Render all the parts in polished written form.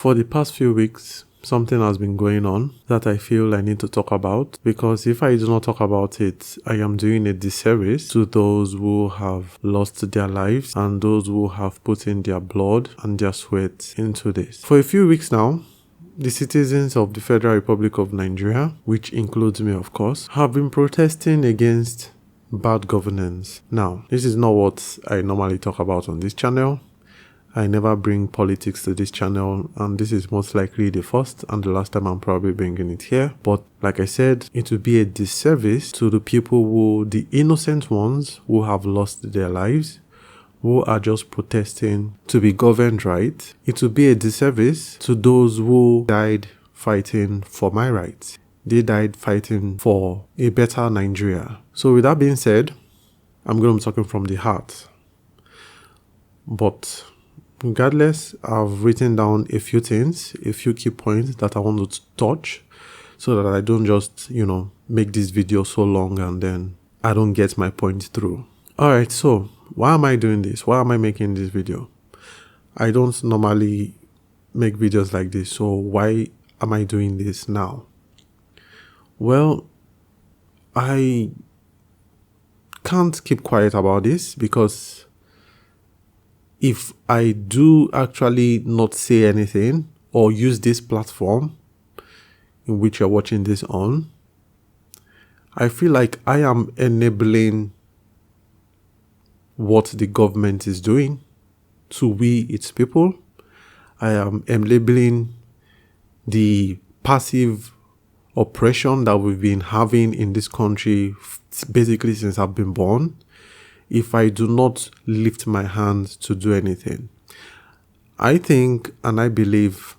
For the past few weeks, something has been going on that I feel I need to talk about, because if I do not talk about it, I am doing a disservice to those who have lost their lives and those who have put in their blood and their sweat into this. For a few weeks now, the citizens of the Federal Republic of Nigeria, which includes me of course, have been protesting against bad governance. Now, this is not what I normally talk about on this channel. I never bring politics to this channel, and this is most likely the first and the last time I'm probably bringing it here. But like I said, it would be a disservice to the people the innocent ones who have lost their lives, who are just protesting to be governed right. It would be a disservice to those who died fighting for my rights. They died fighting for a better Nigeria. So with that being said, I'm going to be talking from the heart. But regardless, I've written down a few things, a few key points that I want to touch so that I don't just, make this video so long and then I don't get my point through. Alright, so why am I doing this? Why am I making this video? I don't normally make videos like this, so why am I doing this now? Well, I can't keep quiet about this, because if I do actually not say anything or use this platform in which you're watching this on, I feel like I am enabling what the government is doing to we, its people. I am enabling the passive oppression that we've been having in this country basically since I've been born, if I do not lift my hand to do anything. I think and I believe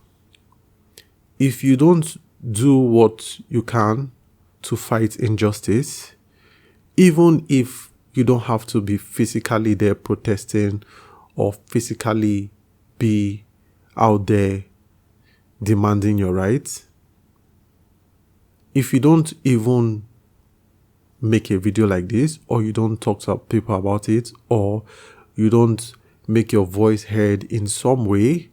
if you don't do what you can to fight injustice, even if you don't have to be physically there protesting or physically be out there demanding your rights, if you don't even make a video like this, or you don't talk to people about it, or you don't make your voice heard in some way,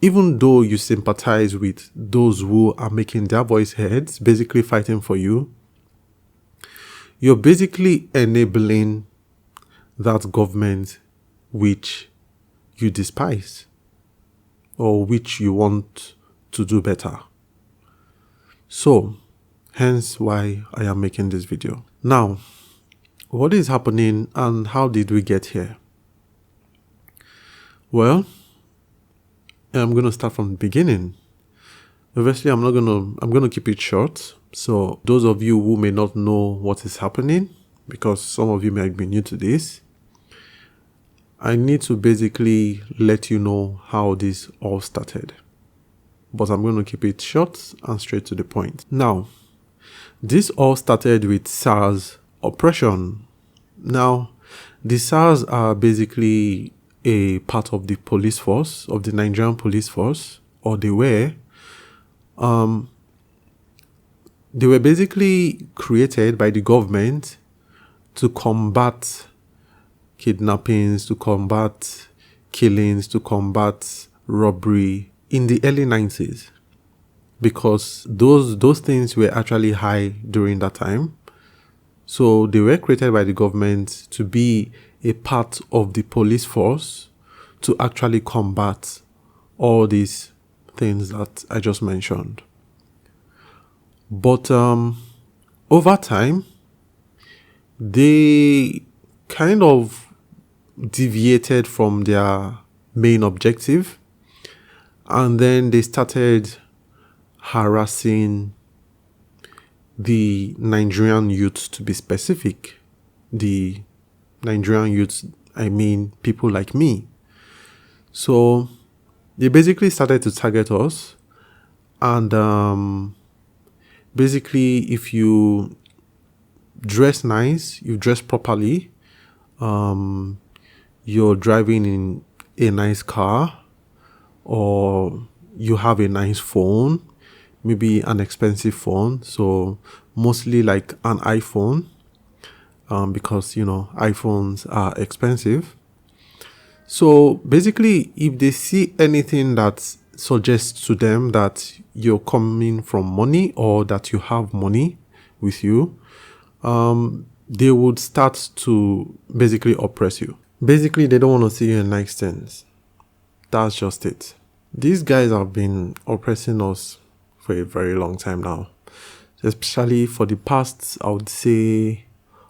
even though you sympathize with those who are making their voice heard, basically fighting for you, you're basically enabling that government which you despise or which you want to do better. So, hence why I am making this video. Now, what is happening and how did we get here? Well, I'm going to start from the beginning. Obviously, I'm going to keep it short. So those of you who may not know what is happening, because some of you might be new to this, I need to basically let you know how this all started. But I'm going to keep it short and straight to the point. Now, this all started with SARS oppression. Now, the SARS are basically a part of the police force, of the Nigerian police force, or they were. They were basically created by the government to combat kidnappings, to combat killings, to combat robbery in the early 90s. Because those things were actually high during that time. So they were created by the government to be a part of the police force to actually combat all these things that I just mentioned. But over time, they kind of deviated from their main objective, and then they started harassing the Nigerian youth, to be specific. The Nigerian youth, I mean people like me. So they basically started to target us, and basically if you dress nice, you dress properly, you're driving in a nice car, or you have a nice phone, maybe an expensive phone, so mostly like an iPhone, because iPhones are expensive. So basically, if they see anything that suggest to them that you're coming from money or that you have money with you, they would start to basically oppress you. Basically, they don't want to see you in nice things. That's just it. These guys have been oppressing us for a very long time now. Especially for the past, I would say,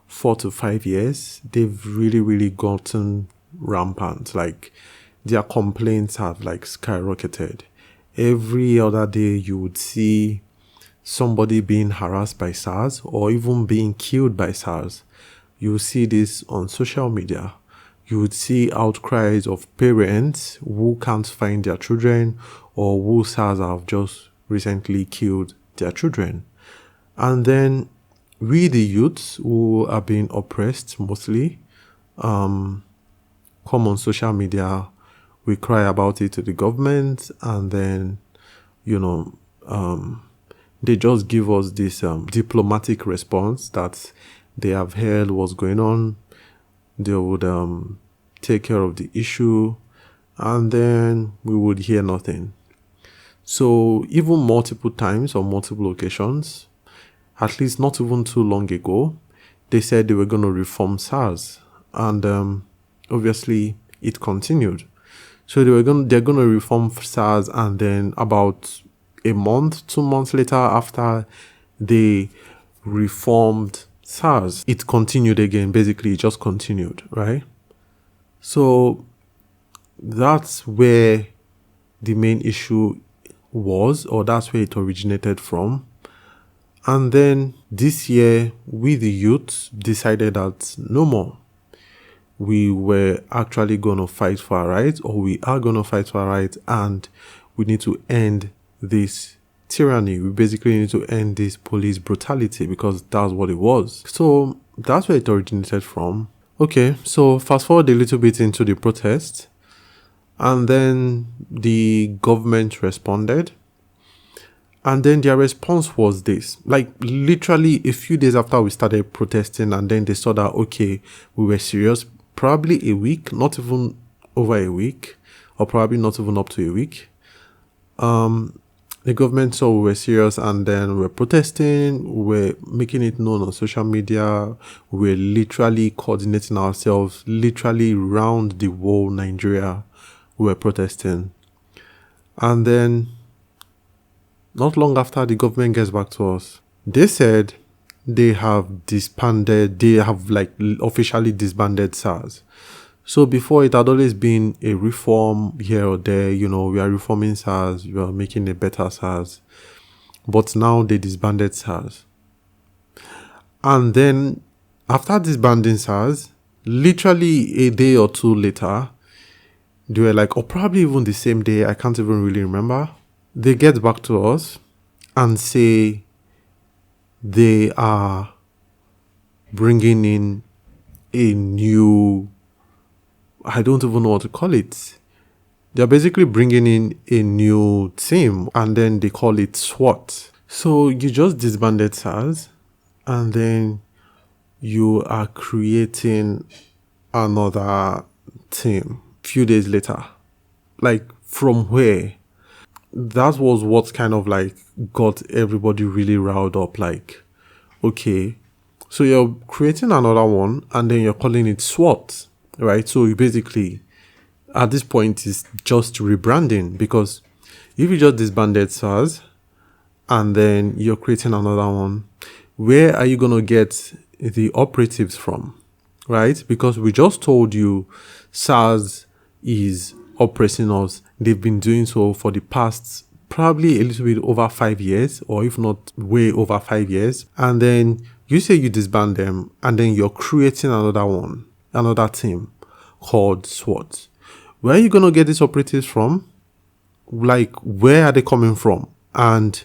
4 to 5 years, they've really gotten rampant. Like, their complaints have like skyrocketed. Every other day you would see somebody being harassed by SARS or even being killed by SARS. You would see this on social media. You would see outcries of parents who can't find their children or who SARS have just recently killed their children. And then we, the youths who are being oppressed mostly, come on social media, we cry about it to the government, and then, they just give us this diplomatic response that they have heard what's going on. They would take care of the issue, and then we would hear nothing. So even multiple times on multiple occasions, at least not even too long ago, they said they were going to reform SARS, and obviously it continued. So they're going to reform SARS, and then about a month, 2 months later, after they reformed SARS, it continued again. Basically, it just continued, right? So that's where the main issue was, or that's where it originated from. And then this year, we the youth decided that no more. We were actually going to fight for our rights, or we are going to fight for our rights, and we need to end this tyranny. We basically need to end this police brutality, because that's what it was. So that's where it originated from. Okay, so fast forward a little bit into the protest, and then the government responded. And then their response was this, like literally a few days after we started protesting, and then they saw that, okay, we were serious, probably a week, not even over a week, or probably not even up to a week. The government saw we were serious, and then we're protesting, we're making it known on social media, we're literally coordinating ourselves, literally round the whole Nigeria, we're protesting. And then not long after, the government gets back to us. They said they have disbanded, they have like officially disbanded SARS. So before, it had always been a reform here or there, we are reforming SARS, we are making a better SARS. But now they disbanded SARS. And then after disbanding SARS, literally a day or two later, they were like, or probably even the same day, I can't even really remember, they get back to us and say they are bringing in a new, I don't even know what to call it. They're basically bringing in a new team, and then they call it SWAT. So you just disbanded SARS, and then you are creating another team a few days later. Like, from where? That was what kind of like got everybody really riled up. Like, okay, so you're creating another one, and then you're calling it SWAT, right? So you basically, at this point, is just rebranding, because if you just disbanded SARS and then you're creating another one, where are you going to get the operatives from, right? Because we just told you SARS is oppressing us. They've been doing so for the past probably a little bit over 5 years, or if not way over 5 years. And then you say you disband them, and then you're creating another one, another team called SWAT. Where are you going to get these operatives from? Like, where are they coming from? And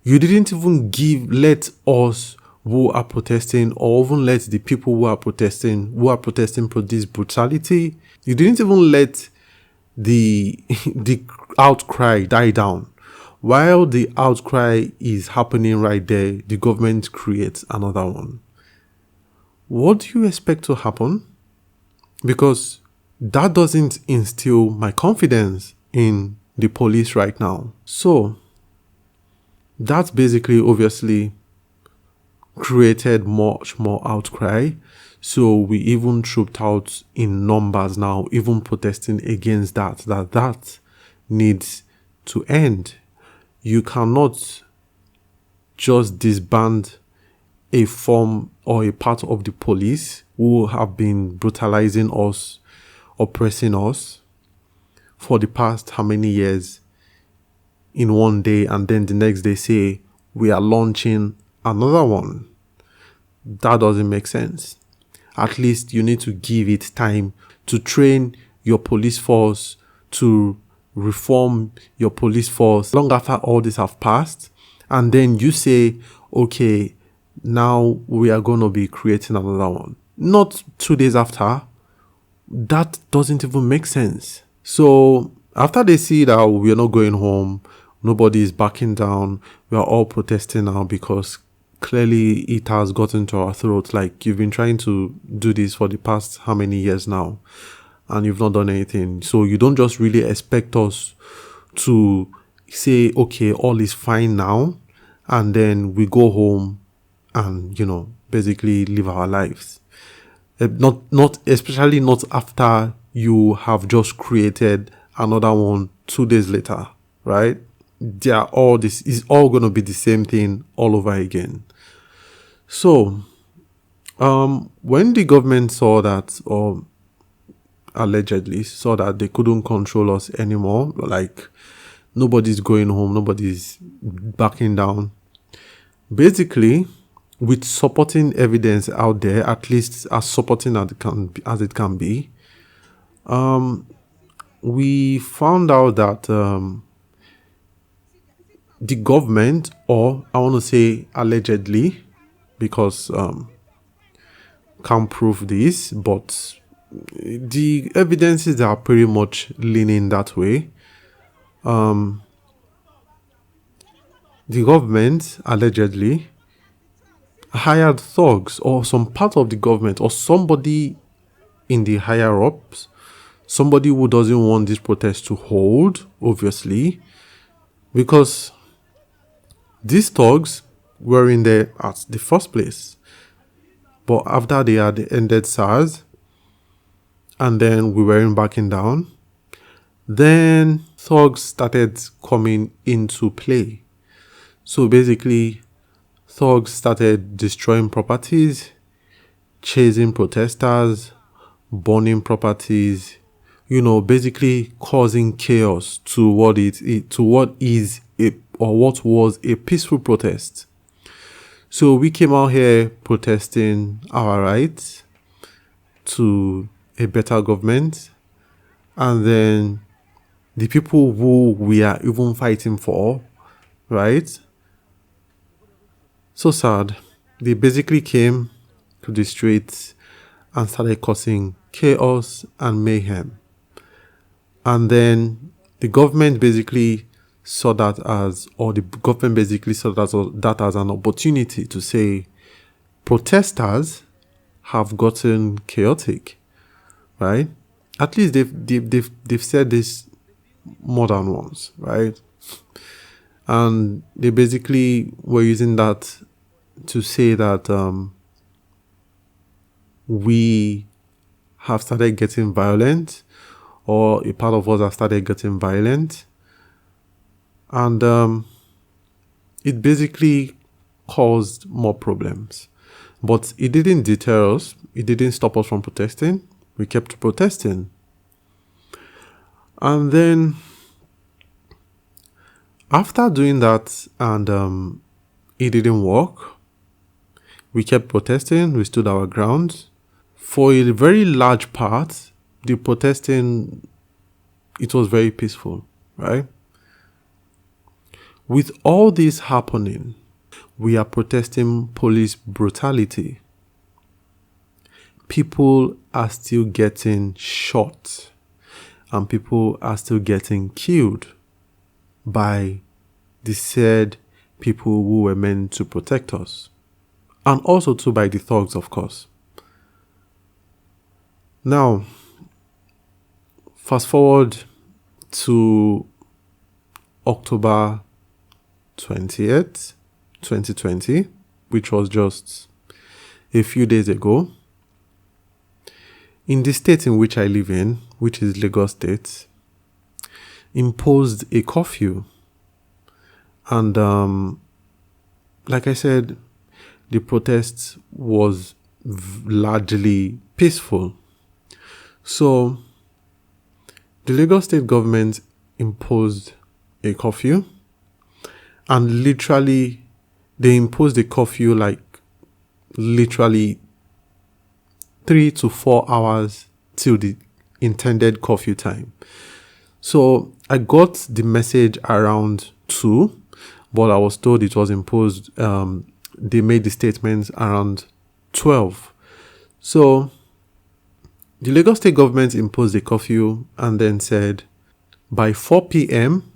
you didn't even let us who are protesting, or even let the people who are protesting police brutality. You didn't even let the outcry die down. While the outcry is happening right there, the government creates another one. What do you expect to happen? Because that doesn't instill my confidence in the police right now. So that's basically obviously created much more outcry. So we even trooped out in numbers now, even protesting against that needs to end. You cannot just disband a form or a part of the police who have been brutalizing us, oppressing us for the past how many years in one day, and then the next day say we are launching another one. That doesn't make sense. At least you need to give it time to train your police force, to reform your police force long after all this have passed. And then you say, okay, now we are going to be creating another one. Not 2 days after. That doesn't even make sense. So after they see that we're not going home, nobody is backing down, we are all protesting now because clearly it has gotten to our throats. Like, you've been trying to do this for the past how many years now, and you've not done anything. So you don't just really expect us to say, okay, all is fine now, and then we go home and, basically live our lives. Not especially not after you have just created another one 2 days later, right? This is all going to be the same thing all over again. So, when the government saw that, or allegedly saw that they couldn't control us anymore, like nobody's going home, nobody's backing down, basically, with supporting evidence out there, at least as supporting as it can be, we found out that the government, or I want to say allegedly, because can't prove this, but the evidences are pretty much leaning that way. The government allegedly hired thugs, or some part of the government, or somebody in the higher ups, somebody who doesn't want this protest to hold, obviously, because these thugs were in there at the first place. But after they had ended SARS, and then we weren't backing down, then thugs started coming into play. So basically, thugs started destroying properties, chasing protesters, burning properties, basically causing chaos to what was a peaceful protest. So we came out here protesting our rights to a better government, and then the people who we are even fighting for, right? So sad. They basically came to the streets and started causing chaos and mayhem. And then the government basically saw that as an opportunity to say protesters have gotten chaotic, right? At least they've said this more than once, right? And they basically were using that to say that we have started getting violent, or a part of us have started getting violent. And it basically caused more problems. But it didn't deter us. It didn't stop us from protesting. We kept protesting. And then after doing that, and it didn't work, we kept protesting. We stood our ground. For a very large part, the protesting, it was very peaceful, right? With all this happening, we are protesting police brutality. People are still getting shot, and people are still getting killed by the said people who were meant to protect us, and also too by the thugs, of course. Now, fast forward to October 20th, 2020, which was just a few days ago, in the state in which I live in, which is Lagos State, imposed a curfew. And like I said, the protest was largely peaceful. So the Lagos State government imposed a curfew, and literally they imposed a curfew like literally 3 to 4 hours till the intended curfew time. So I got the message around 2, but I was told it was imposed. They made the statements around 12. So the Lagos State government imposed a curfew and then said by 4 p.m.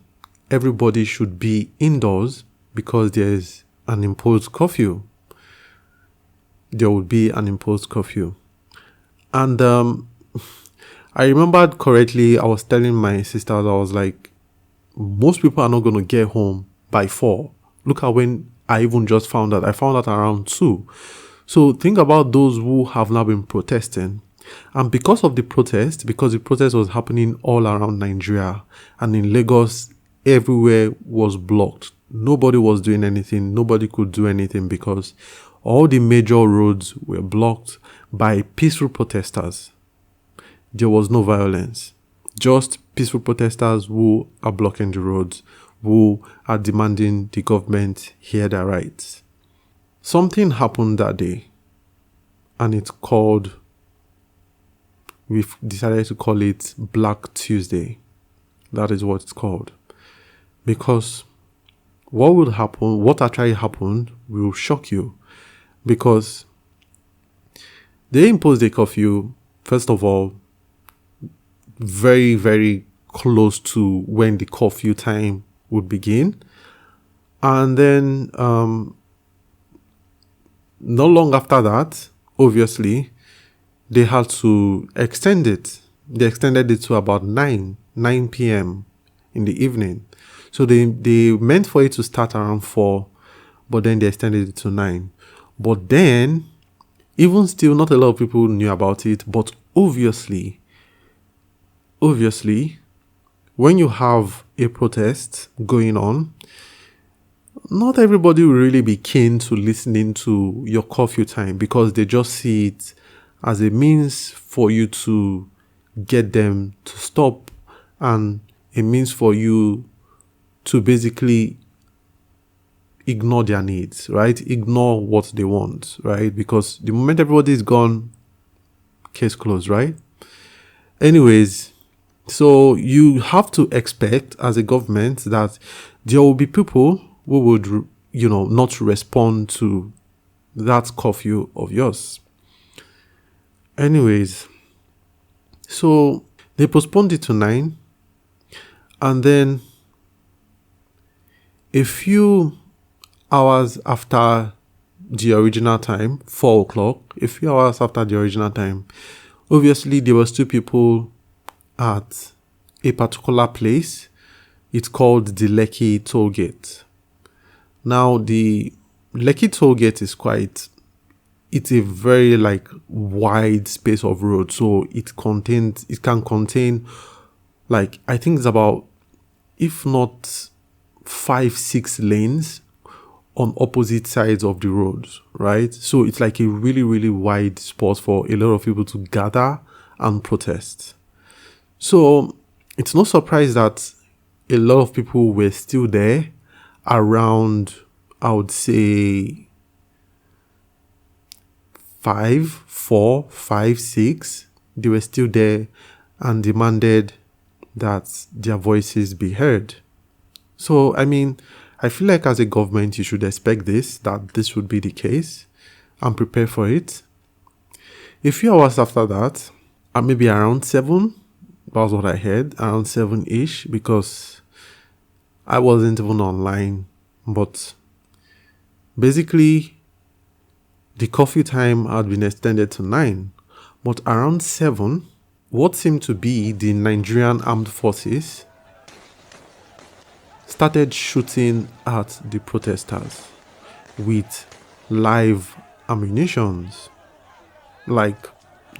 everybody should be indoors because there's an imposed curfew. There would be an imposed curfew. And I remembered correctly, I was telling my sisters, I was like, most people are not going to get home by 4. Look at when I even just found out. I found out around 2. So think about those who have now been protesting. And because of the protest, because the protest was happening all around Nigeria and in Lagos, everywhere was blocked. Nobody was doing anything. Nobody could do anything because all the major roads were blocked by peaceful protesters. There was no violence. Just peaceful protesters who are blocking the roads, who are demanding the government hear their rights. Something happened that day, and we've decided to call it Black Tuesday. That is what it's called. Because what actually happened will shock you. Because they imposed a curfew, first of all, very, very close to when the curfew time would begin. And then not long after that, obviously, they had to extend it. They extended it to about 9 p.m. in the evening. So they meant for it to start around 4, but then they extended it to 9. But then, even still, not a lot of people knew about it. But obviously, when you have a protest going on, not everybody will really be keen to listening to your curfew time because they just see it as a means for you to get them to stop and a means for you to basically ignore their needs, right? Ignore what they want, right? Because the moment everybody is gone, case closed, right? Anyways, so you have to expect as a government that there will be people who would, not respond to that curfew of yours. Anyways, so they postponed it to 9, and then a few hours after the original time, 4 o'clock, a few hours after the original time, obviously there were still people at a particular place. It's called the Lekki Toll Gate. Now, the Lekki Toll Gate is it's a very wide space of road. So it can contain I think it's about, if not 5-6 lanes on opposite sides of the roads, right? So it's like a really, really wide spot for a lot of people to gather and protest. So it's no surprise that a lot of people were still there around, I would say, 4, 5, 6. They were still there and demanded that their voices be heard. So, I feel like as a government, you should expect that this would be the case and prepare for it. A few hours after that, maybe around 7, that was what I heard, around 7-ish, because I wasn't even online. But basically, the curfew time had been extended to 9. But around 7, what seemed to be the Nigerian armed forces started shooting at the protesters with live ammunitions, like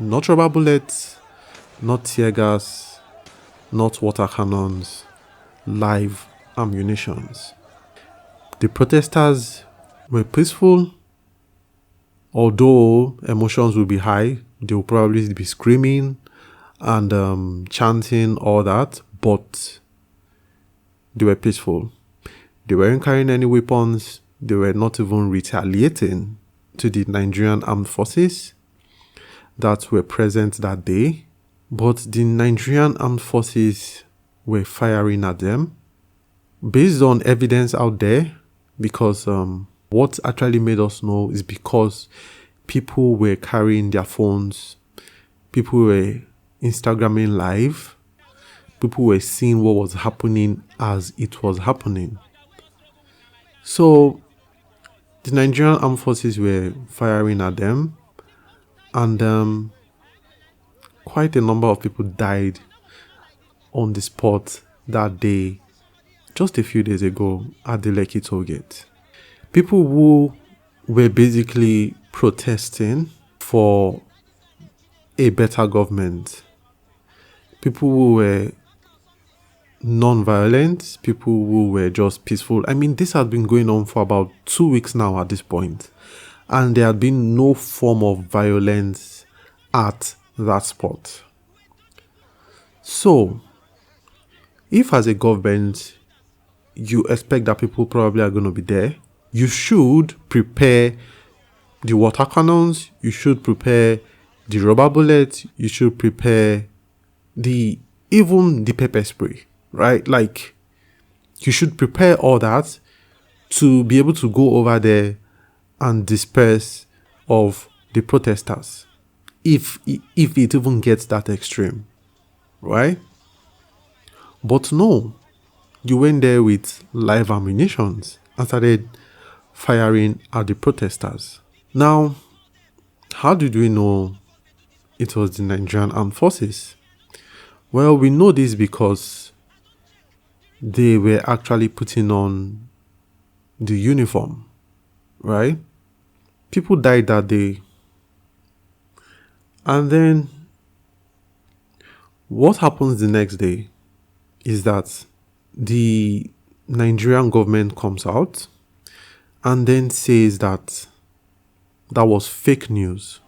not rubber bullets, not tear gas, not water cannons, live ammunitions. The protesters were peaceful, although emotions will be high. They will probably be screaming and chanting, all that, but they were peaceful. They weren't carrying any weapons. They were not even retaliating to the Nigerian armed forces that were present that day. But the Nigerian armed forces were firing at them based on evidence out there, because what actually made us know is because people were carrying their phones, people were Instagramming live, people were seeing what was happening as it was happening. So the Nigerian armed forces were firing at them, and quite a number of people died on the spot that day, just a few days ago at the Lekki toll gate. People who were basically protesting for a better government, people who were non-violent, people who were just peaceful. I mean, this had been going on for about 2 weeks now at this point, and there had been no form of violence at that spot. So, if as a government you expect that people probably are going to be there, you should prepare the water cannons, you should prepare the rubber bullets, you should prepare even the pepper spray, right? Like, you should prepare all that to be able to go over there and disperse of the protesters, if it even gets that extreme, right? But no, you went there with live ammunitions and started firing at the protesters. Now, how did we know it was the Nigerian armed forces? Well, we know this because they were actually putting on the uniform, right? People died that day. And then what happens the next day is that the Nigerian government comes out and then says that was fake news,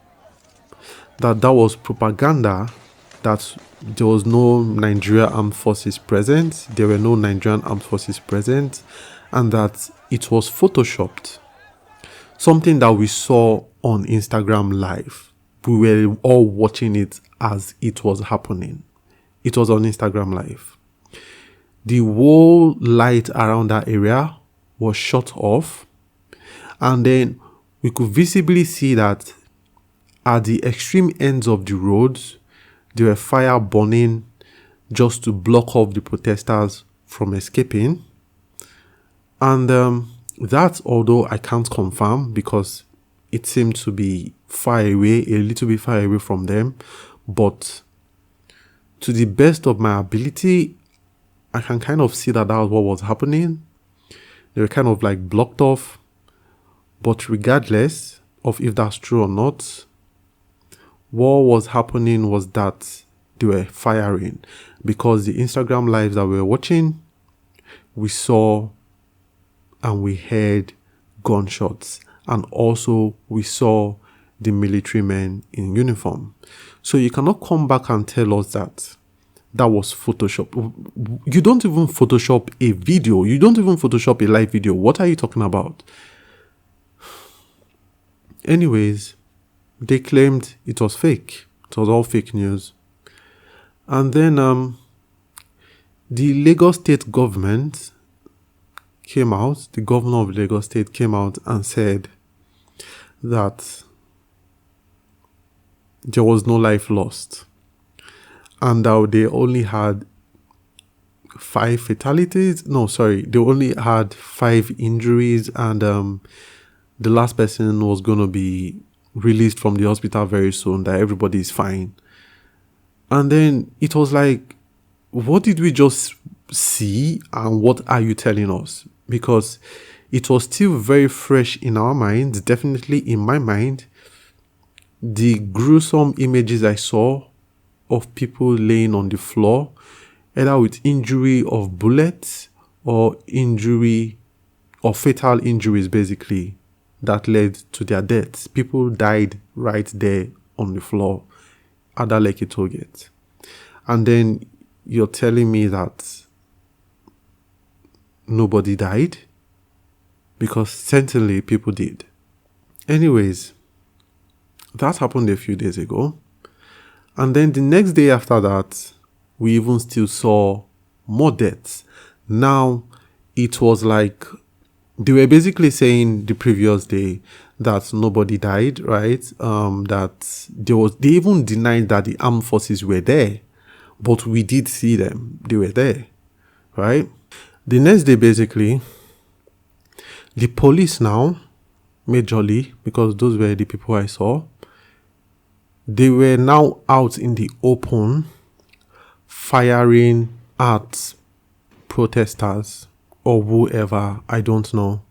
that was propaganda, that there was no Nigerian armed forces present, there were no Nigerian armed forces present, and that it was photoshopped. Something that we saw on Instagram live. We were all watching it as it was happening. It was on Instagram live. The whole light around that area was shut off, and then we could visibly see that at the extreme ends of the roads, there were fire burning just to block off the protesters from escaping. And that, although I can't confirm because it seemed to be far away, a little bit far away from them, but to the best of my ability, I can kind of see that was what was happening. They were kind of like blocked off. But regardless of if that's true or not, what was happening was that they were firing, because the Instagram lives that we were watching, we saw and we heard gunshots, and also we saw the military men in uniform. So you cannot come back and tell us that was Photoshop. You don't even Photoshop a video. You don't even Photoshop a live video. What are you talking about? Anyways, they claimed it was fake. It was all fake news. And then the Lagos State government came out, the governor of Lagos State came out and said that there was no life lost, and that they only had 5 fatalities. No, sorry, they only had 5 injuries, and the last person was going to be released from the hospital very soon, that everybody is fine. And then it was like, what did we just see and what are you telling us? Because it was still very fresh in our minds, definitely in my mind. The gruesome images I saw of people laying on the floor, either with injury of bullets or injury or fatal injuries, basically, that led to their deaths. People died right there on the floor at that Lekki toll gate. And then you're telling me that nobody died? Because certainly people did. Anyways, that happened a few days ago. And then the next day after that, we even still saw more deaths. Now, it was like they were basically saying the previous day that nobody died, right? That they even denied that the armed forces were there, but we did see them. They were there, right? The next day, basically, the police now, majorly, because those were the people I saw, they were now out in the open, firing at protesters or whoever, I don't know.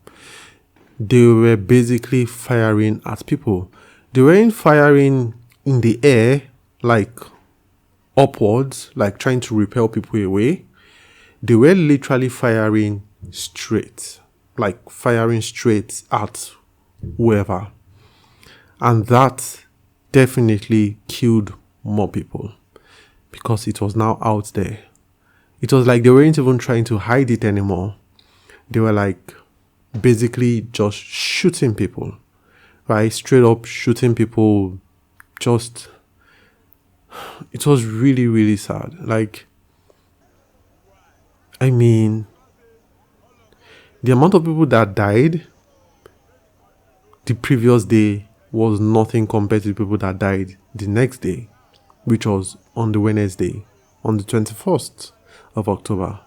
They were basically firing at people. They weren't firing in the air, like upwards, like trying to repel people away. They were literally firing straight, like firing straight at whoever. And that definitely killed more people because it was now out there. It was like they weren't even trying to hide it anymore. They were like basically just shooting people, right? Straight up shooting people. Just, it was really, really sad. Like, I mean, the amount of people that died the previous day was nothing compared to the people that died the next day, which was on the Wednesday, on the 21st of October.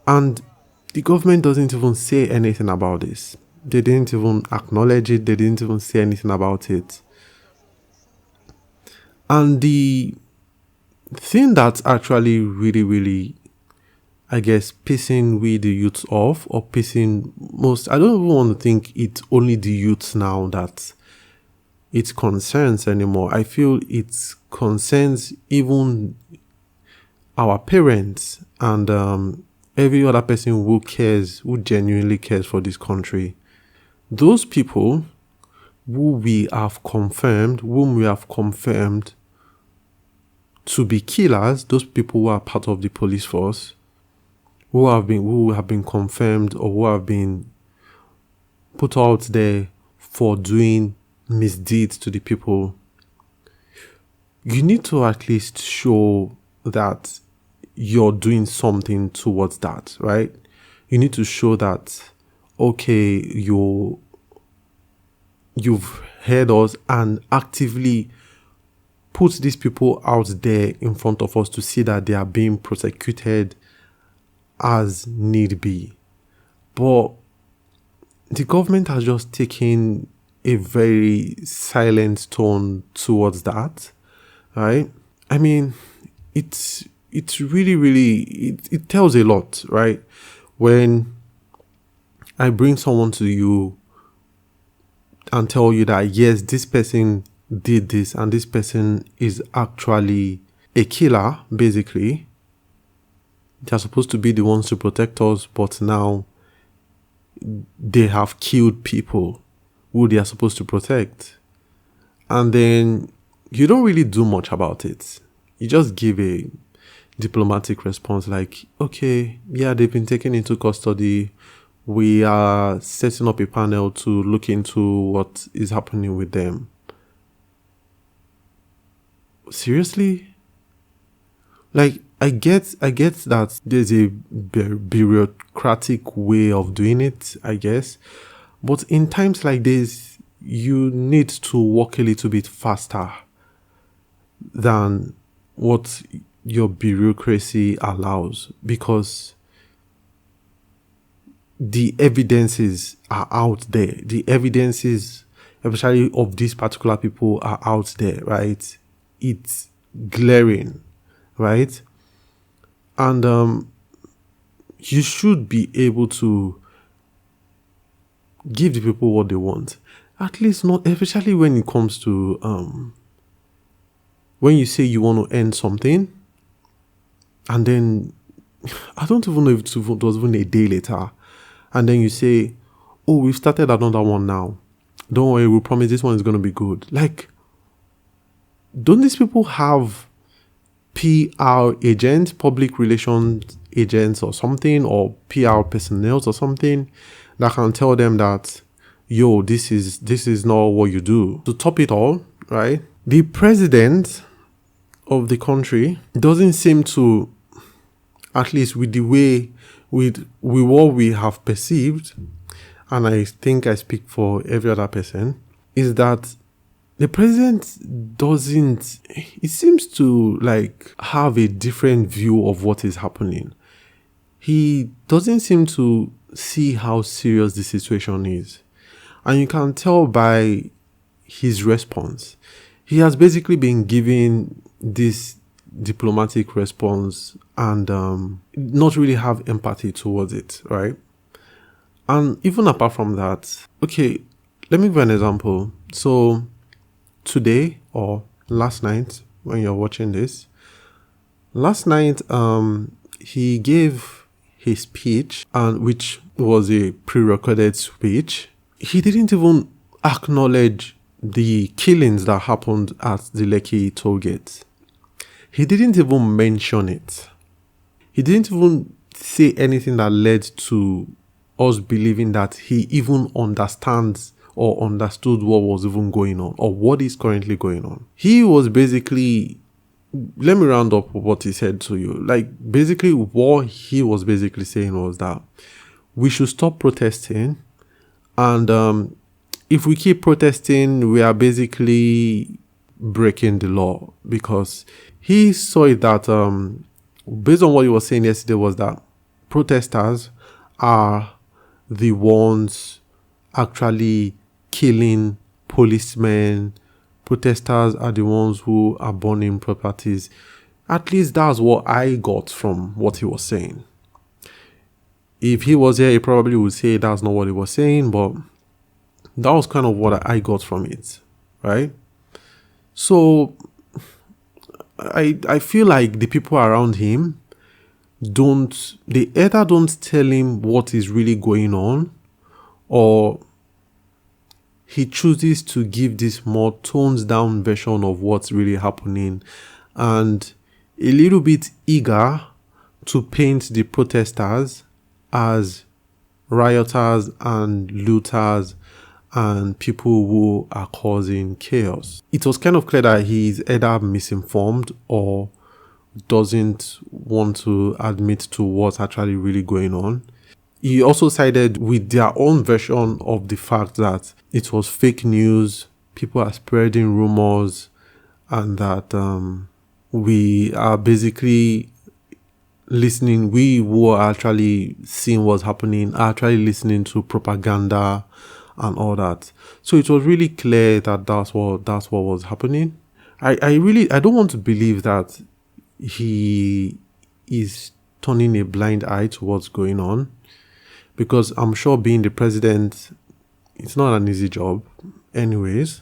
And the government doesn't even say anything about this. They didn't even acknowledge it. They didn't even say anything about it. And the thing that's actually really, really, I guess, pissing we the youths off, or pissing most, I don't even want to think it's only the youths now that it concerns anymore. I feel it concerns even our parents and every other person who cares, who genuinely cares for this country. Those people whom we have confirmed to be killers, those people who are part of the police force, who have been confirmed or who have been put out there for doing misdeeds to the people, you need to at least show that you're doing something towards that, right? You need to show that, okay, you've heard us and actively put these people out there in front of us to see that they are being prosecuted as need be. But the government has just taken a very silent tone towards that, right? I mean, it's really, really, it tells a lot, right? When I bring someone to you and tell you that, yes, this person did this and this person is actually a killer, basically. They're supposed to be the ones to protect us, but now they have killed people who they are supposed to protect. And then you don't really do much about it. You just give a diplomatic response like, okay, yeah, they've been taken into custody. We are setting up a panel to look into what is happening with them. Seriously? Like, I get that there's a bureaucratic way of doing it, I guess. But in times like this, you need to work a little bit faster than what your bureaucracy allows, because the evidences are out there. The evidences, especially of these particular people, are out there, right? It's glaring, right? And you should be able to give the people what they want. At least not, especially when it comes to when you say you want to end something, and then I don't even know if it was even a day later, and then you say, oh, we've started another one now. Don't worry, we promise this one is going to be good. Like, don't these people have PR agents, public relations agents or something, or PR personnel or something that can tell them that, yo, this is not what you do? To top it all, right? The president of the country doesn't seem to, at least with the way, with what we have perceived, and I think I speak for every other person, is that the president doesn't, it seems to like have a different view of what is happening. He doesn't seem to see how serious the situation is. And you can tell by his response. He has basically been giving this diplomatic response and not really have empathy towards it, right? And even apart from that, okay, let me give an example. So today or last night, when you're watching this, last night he gave his speech, and which was a pre-recorded speech. He didn't even acknowledge the killings that happened at the Lekki toll gate. He didn't even mention it. He didn't even say anything that led to us believing that he even understands or understood what was even going on or what is currently going on. He was basically, let me round up what he said to you. Like, basically what he was basically saying was that we should stop protesting, and if we keep protesting, we are basically breaking the law, because he saw it that based on what he was saying yesterday was that protesters are the ones actually killing policemen. Protesters are the ones who are burning properties. At least that's what I got from what he was saying. If he was here, he probably would say that's not what he was saying, but that was kind of what I got from it, right? So I feel like the people around him they either don't tell him what is really going on, or he chooses to give this more toned down version of what's really happening, and a little bit eager to paint the protesters as rioters and looters and people who are causing chaos. It was kind of clear that he's either misinformed or doesn't want to admit to what's actually really going on. He also sided with their own version of the fact that it was fake news, people are spreading rumors, and that we are basically listening, we who are actually seeing what's happening, are actually listening to propaganda and all that. So it was really clear that that's what was happening. I don't want to believe that he is turning a blind eye to what's going on, because I'm sure being the president, it's not an easy job. Anyways,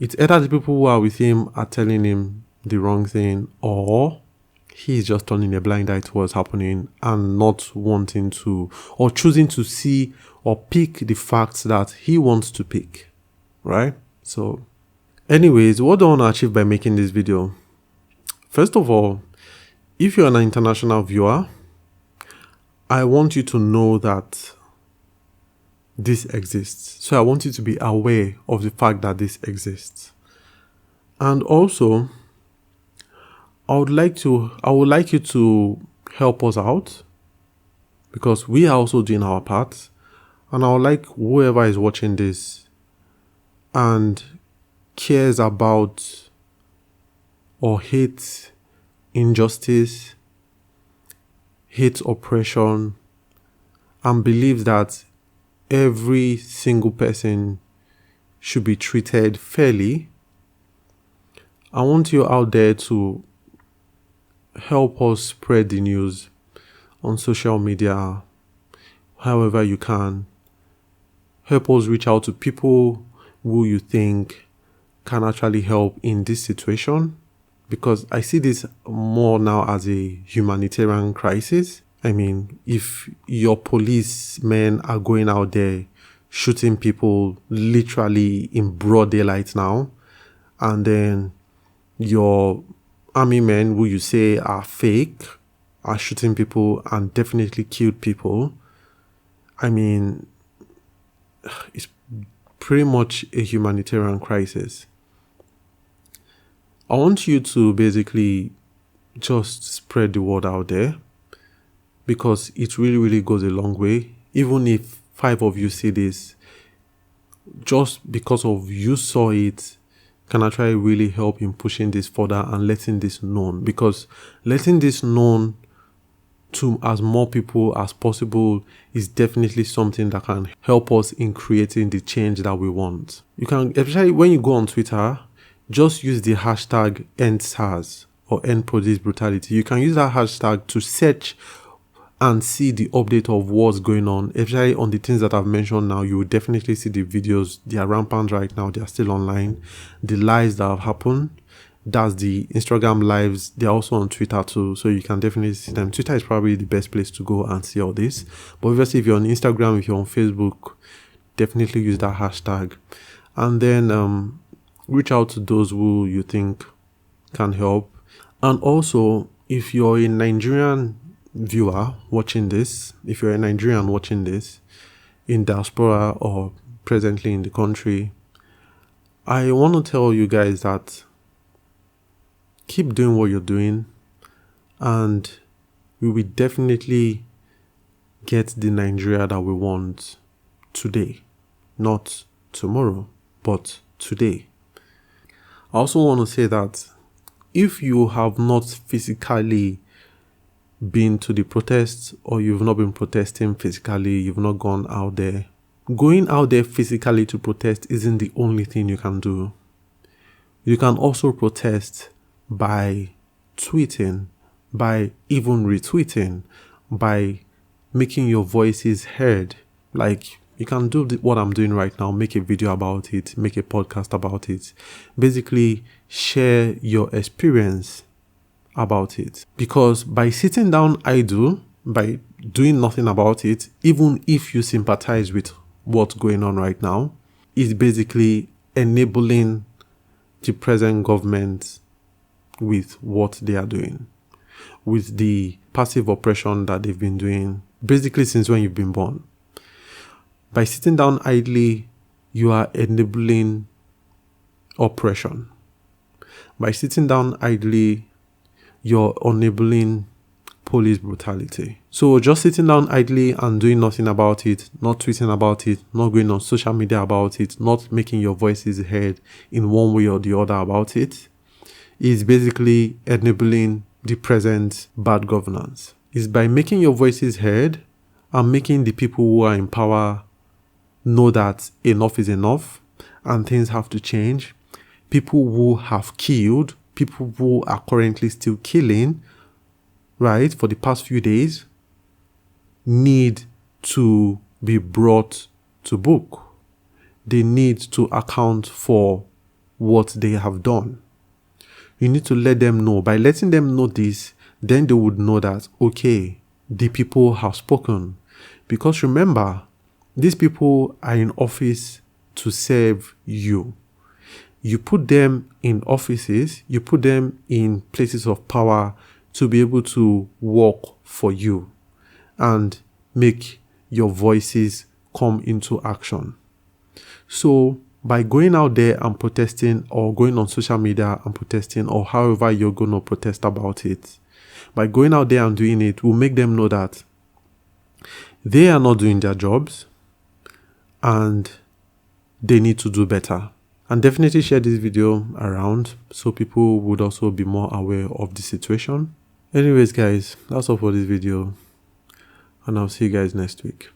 it's either the people who are with him are telling him the wrong thing, or he's just turning a blind eye to what's happening and not wanting to, or choosing to see or pick the facts that he wants to pick, right? So anyways, what do I want to achieve by making this video? First of all, if you're an international viewer, I want you to know that this exists. So I want you to be aware of the fact that this exists. And also, I would like you to help us out, because we are also doing our part. And I would like whoever is watching this and cares about or hates injustice, hates oppression, and believes that every single person should be treated fairly, I want you out there to help us spread the news on social media, however you can. Help us reach out to people who you think can actually help in this situation, because I see this more now as a humanitarian crisis. I mean, if your policemen are going out there shooting people literally in broad daylight now, and then your army men who you say are fake are shooting people and definitely killed people, I mean, it's pretty much a humanitarian crisis. I want you to basically just spread the word out there, because it really, really goes a long way. Even if 5 of you see this, just because of you saw it, can actually really help in pushing this further and letting this known. Because letting this known to as more people as possible is definitely something that can help us in creating the change that we want. You can, especially when you go on Twitter, just use the hashtag Endsars or EndPoliceBrutality. You can use that hashtag to search and see the update of what's going on, especially on the things that I've mentioned now. You will definitely see the videos. They are rampant right now. They are still online. The lives that have happened, that's the Instagram lives. They're also on Twitter too, so you can definitely see them. Twitter is probably the best place to go and see all this. But obviously, if you're on Instagram, if you're on Facebook, definitely use that hashtag. And then reach out to those who you think can help. And also, if you're a Nigerian viewer watching this, if you're a Nigerian watching this in diaspora or presently in the country, I want to tell you guys that keep doing what you're doing, and we will definitely get the Nigeria that we want today, not tomorrow, but today. I also want to say that if you have not physically been to the protests, or you've not been protesting physically, you've not gone out there, going out there physically to protest isn't the only thing you can do. You can also protest by tweeting, by even retweeting, by making your voices heard. Like, you can do what I'm doing right now, make a video about it, make a podcast about it. Basically, share your experience about it. Because by sitting down idle, by doing nothing about it, even if you sympathize with what's going on right now, is basically enabling the present government with what they are doing, with the passive oppression that they've been doing basically since when you've been born. By sitting down idly, you are enabling oppression. By sitting down idly, you're enabling police brutality. So just sitting down idly and doing nothing about it, not tweeting about it, not going on social media about it, not making your voices heard in one way or the other about it, is basically enabling the present bad governance. It's by making your voices heard and making the people who are in power know that enough is enough and things have to change. People who have killed, people who are currently still killing, right, for the past few days, need to be brought to book. They need to account for what they have done. You need to let them know. By letting them know this, then they would know that, okay, the people have spoken. Because remember, these people are in office to serve you. You put them in offices, you put them in places of power to be able to work for you and make your voices come into action. So by going out there and protesting, or going on social media and protesting, or however you're going to protest about it, by going out there and doing it, will make them know that they are not doing their jobs and they need to do better. And definitely share this video around so people would also be more aware of the situation. Anyways, guys, that's all for this video, and I'll see you guys next week.